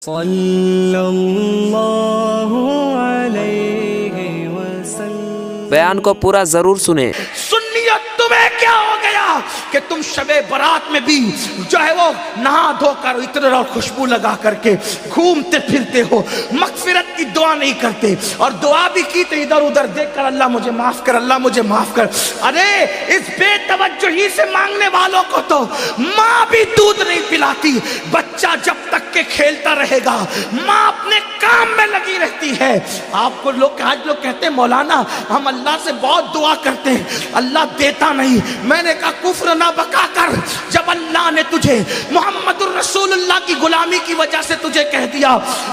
صلی اللہ علیہ وسلم۔ بیان کو پورا ضرور سنیں۔ سنیت تمہیں کیا ہو گیا کہ تم شب برات میں بھی جو ہے وہ نہا دھو کر عطر اور خوشبو لگا کر کے گھومتے پھرتے ہو، مغفرت کی دعا نہیں کرتے، اور دعا بھی کی تو ادھر ادھر دیکھ کر اللہ مجھے معاف کر، اللہ مجھے معاف کر۔ ارے اس بے توجہی سے مانگنے والوں کو تو ماں بھی دودھ نہیں پلاتی۔ بچہ جب تک کہ کھیلتا رہے گا ماں اپنے کام میں لگی رہتی ہے۔ آپ کو آج لوگ کہتے ہیں مولانا ہم اللہ سے بہت دعا کرتے ہیں، اللہ دیتا نہیں۔ میں نے کہا کفر نہ بکا کر، جب اللہ نے تجھے محمد الرسول اللہ کی غلامی کی وجہ سے تجھے کہہ دیا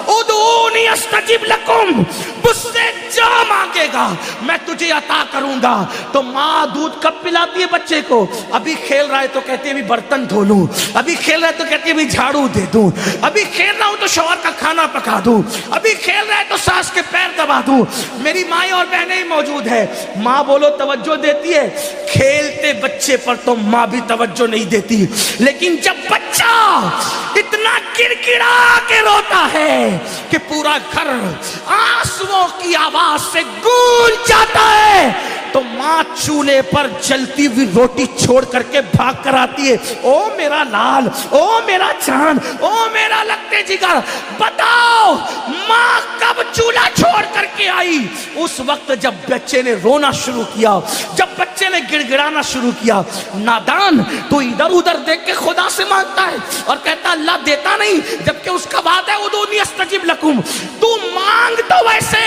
ادعونی استجب لکم، مجھ سے جو مانگے گا میں تجھے عطا کروں گا، تو ماں دودھ کب پلاتی ہے بچے کو؟ ابھی کھیل رہا ہے تو کہتی ہے ابھی برتن دھو لوں، ابھی کھیل رہا ہے تو کہتی ہے ابھی جھاڑو دے دوں، ابھی کھیل رہا ہوں تو شوہر کا کھانا پکا دوں، ابھی کھیل رہا ہے تو ساس کے پیر دبا دوں۔ میری مائیں اور بہنیں موجود ہے، ماں بولو توجہ دیتی ہے، کھیلتے بچے پر تو ماں بھی توجہ نہیں دیتی، لیکن جب بچہ اتنا گڑگڑا کے روتا ہے کہ پورا گھر آنسوؤں کی آواز سے گونج جاتا ہے، تو ماں چولہے پر جلتی ہوئی روٹی چھوڑ کر کے بھاگ کر آتی ہے، او میرا لال، او میرا چاند، او میرا لگتے جگر، بتاؤ ماں کب چولہا چھوڑ کر کے آئی؟ اس وقت جب بچے نے رونا شروع کیا، جب بچے نے گڑگڑانا شروع کیا۔ نادان تو ادھر ادھر دیکھ کے خدا سے مانگتا ہے اور کہتا اللہ دیتا نہیں، جبکہ اس کا وعدہ ہے ادعونی استجب لکم۔ تو مانگ تو ویسے،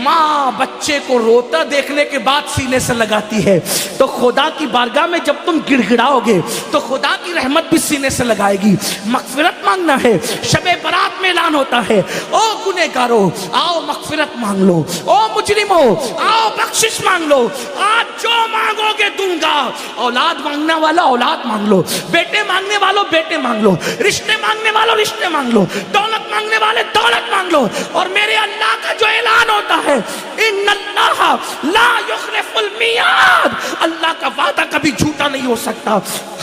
ماں بچے کو روتا دیکھنے کے بعد سینے سے لگاتی ہے، تو خدا کی بارگاہ میں جب تم گڑگڑاؤ گے تو خدا کی رحمت بھی سینے سے لگائے گی۔ مغفرت مانگنا ہے، شب برات میں اعلان ہوتا ہے او گنہگارو آؤ مغفرت مانگ لو، او مجرمو آؤ بخشش مانگ لو، آج جو مانگو گے دوں گا۔ اولاد مانگنے والا اولاد مانگ لو، بیٹے مانگنے والوں بیٹے مانگ لو، رشتے مانگنے والوں رشتے مانگ لو، دولت مانگنے والے دولت مانگ لو، اور میرے اللہ کا جو اعلان ہوتا ہے ان اللہ لا یخلف المیعاد، اللہ کا وعدہ کبھی جھوٹا نہیں ہو سکتا۔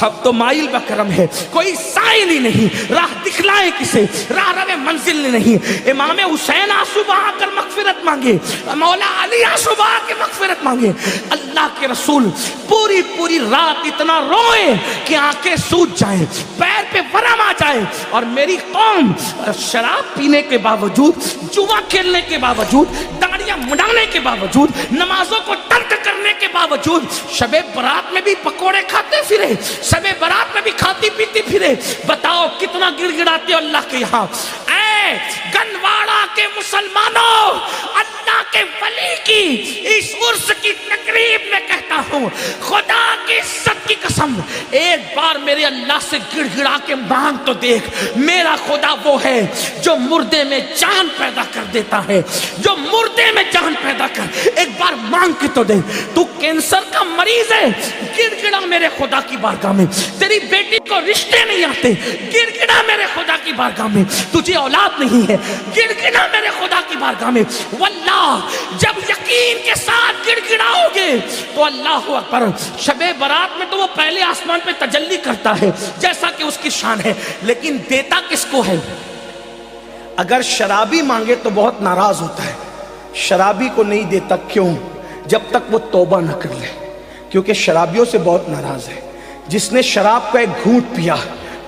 اب تو مائل بکرم ہے، کوئی سائل ہی نہیں، راہ دکھلائے کسے، راہ رو منزل نہیں۔ امام حسین آنسو بہا کر مغفرت مانگے، مولا علی آنسو بہا کے مغفرت مانگے، اللہ کے رسول پوری پوری رات اتنا روئے کہ آنکھیں سوج جائیں، پیر پہ ورم آ جائے، اور میری قوم شراب پینے کے باوجود، جوا کھیلنے کے باوجود، داڑیاں مڈانے کے باوجود، نمازوں کو ترک کرنے کے باوجود شب برات میں بھی پکوڑے کھاتے پھرے، شب برات میں بھی کھاتی پیتی پھرے۔ بتاؤ کتنا گڑ گڑاتے ہو اللہ کے یہاں۔ اے گنواڑا کے مسلمانوں، اللہ کے ولی کی اس عرس کی تقریب میں کہتا ہوں خدا کی عزت کی قسم، ایک بار میرے اللہ سے گڑ گڑا کے مانگ تو دیکھ۔ میرا خدا وہ ہے جو مردے میں جان پیدا کر دیتا ہے، جو مردے میں جان پیدا کر، ایک بار مانگ کے تو دیکھ۔ تو کینسر کا مریض ہے، گڑ گڑا میرے خدا کی بارگاہ میں۔ تیری بیٹی کو رشتے نہیں آتے، گڑ گڑا میرے خدا کی بارگاہ میں۔ تجھے اولاد نہیں ہے، گڑ گڑا میرے خدا کی بارگاہ میں۔ واللہ جب یقین کے ساتھ گڑ گڑاؤ گے تو اللہ اکبر، شب برات میں تو وہ پہلے آسمان پہ تجلی کرتا ہے جیسا کہ اس کی شان ہے، لیکن دیتا کس کو ہے؟ اگر شرابی مانگے تو بہت ناراض ہوتا ہے، شرابی کو نہیں دیتا، کیوں؟ جب تک وہ توبہ نہ کر لے، کیونکہ شرابیوں سے بہت ناراض ہے۔ جس نے شراب کا ایک گھونٹ پیا،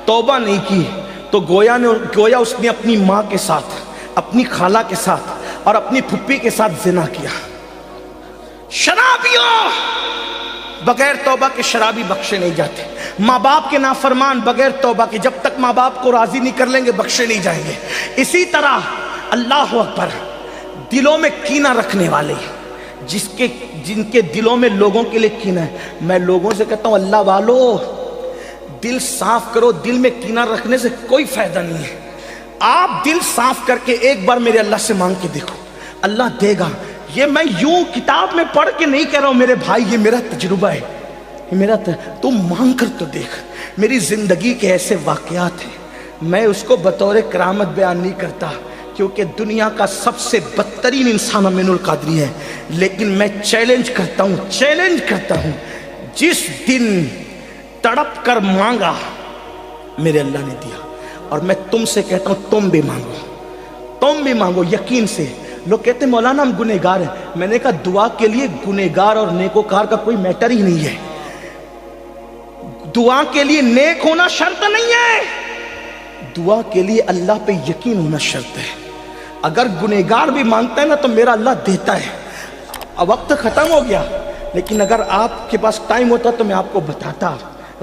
توبہ نہیں کی، تو گویا اس نے اپنی ماں کے ساتھ، اپنی خالہ کے ساتھ اور اپنی پھپھی کے ساتھ زنا کیا۔ شرابیوں بغیر توبہ کے شرابی بخشے نہیں جاتے، ماں باپ کے نافرمان بغیر توبہ کے جب تک ماں باپ کو راضی نہیں کر لیں گے بخشے نہیں جائیں گے۔ اسی طرح اللہ اکبر، دلوں میں کینہ رکھنے والے، جن کے دلوں میں لوگوں کے لیے کینہ ہے، میں لوگوں سے کہتا ہوں اللہ والو دل صاف کرو، دل میں کینہ رکھنے سے کوئی فائدہ نہیں ہے۔ آپ دل صاف کر کے ایک بار میرے اللہ سے مانگ کے دیکھو، اللہ دے گا۔ یہ میں یوں کتاب میں پڑھ کے نہیں کہہ رہا ہوں میرے بھائی، یہ میرا تجربہ ہے، تم مانگ کر تو دیکھ۔ میری زندگی کے ایسے واقعات ہیں، میں اس کو بطور کرامت بیان نہیں کرتا کیونکہ دنیا کا سب سے بدترین انسان امین القادری ہے، لیکن میں چیلنج کرتا ہوں، جس دن تڑپ کر مانگا میرے اللہ نے دیا، اور میں تم سے کہتا ہوں تم بھی مانگو یقین سے. لوگ کہتے ہیں مولانا ہم گنہگار ہیں. میں نے کہا دعا کے لیے گنہگار اور نیکوکار کا کوئی میٹر ہی نہیں ہے. دعا کے لیے نیک ہونا شرط نہیں ہے, دعا کے لیے اللہ پہ یقین ہونا شرط ہے. اگر گنہگار بھی مانگتا ہے نا تو میرا اللہ دیتا ہے. اب وقت ختم ہو گیا, لیکن اگر آپ کے پاس ٹائم ہوتا تو میں آپ کو بتاتا,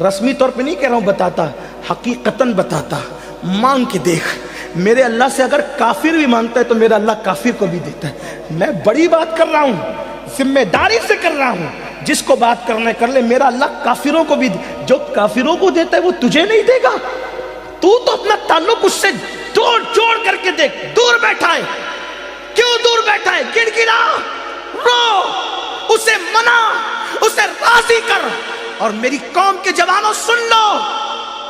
رسمی طور پہ نہیں کہہ رہا ہوں, بتاتا, حقیقتاً بتاتا. مانگ کے دیکھ, میرے اللہ سے اگر کافر بھی مانگتا ہے تو میرا اللہ کافر کو بھی دیتا ہے. میں بڑی بات کر رہا ہوں, ذمہ داری سے کر رہا ہوں, جس کو بات کرنا ہے کر لے. میرا اللہ کافروں کو بھی, جو کافروں کو دیتا ہے وہ تجھے نہیں دے گا. تو اپنا تعلق اس سے جوڑ کر کے دیکھ. دور بیٹھا ہے, کیوں دور بیٹھا ہے؟ گڑ گڑا, رو, اسے منا, اسے راضی کر. اور میری قوم کے جوانوں سن لو,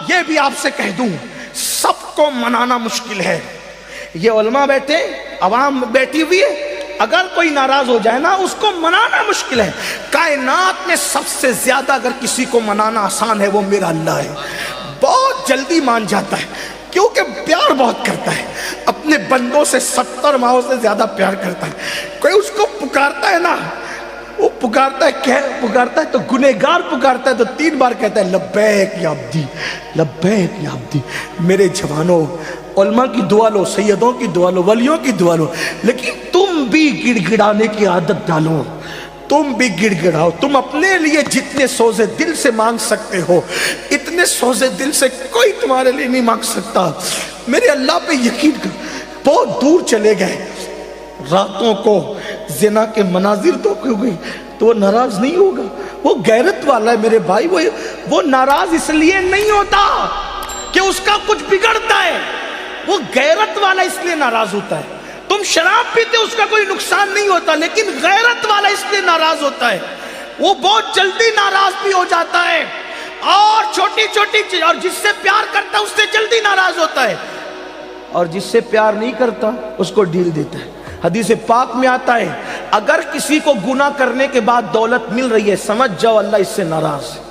یہ بھی آپ سے کہہ دوں, سب کو منانا مشکل ہے. یہ علماء بیٹھے, عوام بیٹھی ہوئی ہے, اگر کوئی ناراض ہو جائے نا اس کو منانا مشکل ہے. کائنات میں سب سے زیادہ اگر کسی کو منانا آسان ہے وہ میرا اللہ ہے. بہت جلدی مان جاتا ہے کیونکہ پیار بہت کرتا ہے, اپنے بندوں سے 70 ماہوں سے زیادہ پیار کرتا ہے. کوئی اس کو پکارتا ہے نا, وہ پکارتا ہے تو گنہگار پکارتا ہے تو 3 بار کہتا ہے لبیک یا عبدی, لبیک یا عبدی. میرے جوانوں, علماء کی دعا لو, سیدوں کی دعا لو, ولیوں کی دعا لو, لیکن تم بھی گڑ گڑانے کی عادت ڈالو. تم بھی گڑ گڑاؤ. تم اپنے لیے جتنے سوزے دل سے مانگ سکتے ہو اتنے سوزے دل سے کوئی تمہارے لیے نہیں مانگ سکتا. میرے اللہ پہ یقین کر. بہت دور چلے گئے, راتوں کو زنا کے مناظر تو ہو گئی تو وہ ناراض نہیں ہوگا. وہ غیرت والا ہے میرے بھائی. وہ ناراض اس لیے نہیں ہوتا کہ اس کا کچھ بگڑتا ہے, وہ غیرت والا اس لیے ناراض ہوتا ہے. تم شراب پیتے اس کا کوئی نقصان نہیں ہوتا, لیکن غیرت والا اس لیے ناراض ہوتا ہے. وہ بہت جلدی ناراض بھی ہو جاتا ہے, اور چھوٹی چھوٹی چیز, اور جس سے پیار کرتا ہے اس سے جلدی ناراض ہوتا ہے, اور جس سے پیار نہیں کرتا اس کو ڈھیل دیتا ہے. حدیث پاک میں آتا ہے اگر کسی کو گناہ کرنے کے بعد دولت مل رہی ہے سمجھ جاؤ اللہ اس سے ناراض ہے,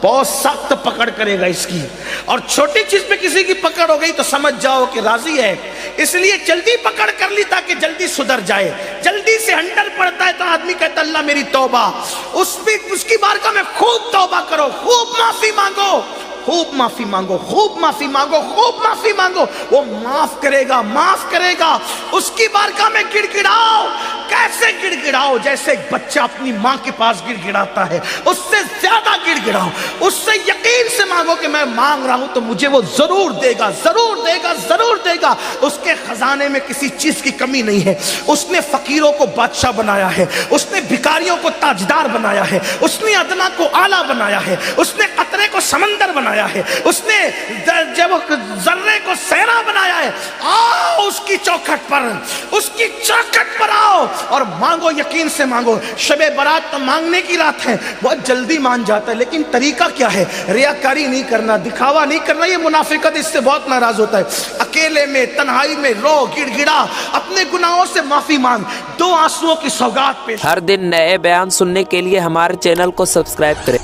بہت سخت پکڑ کرے گا اس کی. اور چھوٹی چیز پہ کسی کی پکڑ ہو گئی تو سمجھ جاؤ کہ راضی ہے, اس لیے جلدی پکڑ کر لی تاکہ جلدی سدھر جائے. جلدی سے ہنڈر پڑتا ہے تو آدمی کہتا اللہ میری توبہ, اس کی بارگاہ میں خوب توبہ کرو, خوب معافی مانگو, خوب معافی مانگو, خوب معافی مانگو, خوب معافی مانگو. وہ معاف کرے گا. اس کی بارگاہ میں گڑ گڑاؤ. کیسے گڑ گڑاؤ؟ جیسے ایک بچہ اپنی ماں کے پاس گڑ گڑاتا ہے, اس سے زیادہ گڑ گڑاؤ. اس سے یقین سے مانگو کہ میں مانگ رہا ہوں تو مجھے وہ ضرور دے گا, ضرور دے گا, ضرور دے گا. اس کے خزانے میں کسی چیز کی کمی نہیں ہے. اس نے فقیروں کو بادشاہ بنایا ہے, اس نے بھکاریوں کو تاجدار بنایا ہے, اس نے ادنا کو اعلیٰ بنایا ہے, اس نے قطرے کو سمندر بنایا ہے, اس نے ذرے کو صحرا بنایا ہے. آؤ اس کی چوکھٹ پر آؤ اور مانگو, یقین سے مانگو. شب برات تو مانگنے کی رات ہے, بہت جلدی مان جاتا ہے, لیکن طریقہ کیا ہے؟ ریاکاری نہیں کرنا, دکھاوا نہیں کرنا. یہ منافقت, اس سے بہت ناراض ہوتا ہے. اکیلے میں, تنہائی میں رو, گڑ گڑا, اپنے گناہوں سے معافی مانگ, 2 آنسوؤں کی سوگات پیش. ہر دن نئے بیان سننے کے لیے ہمارے چینل کو سبسکرائب کریں.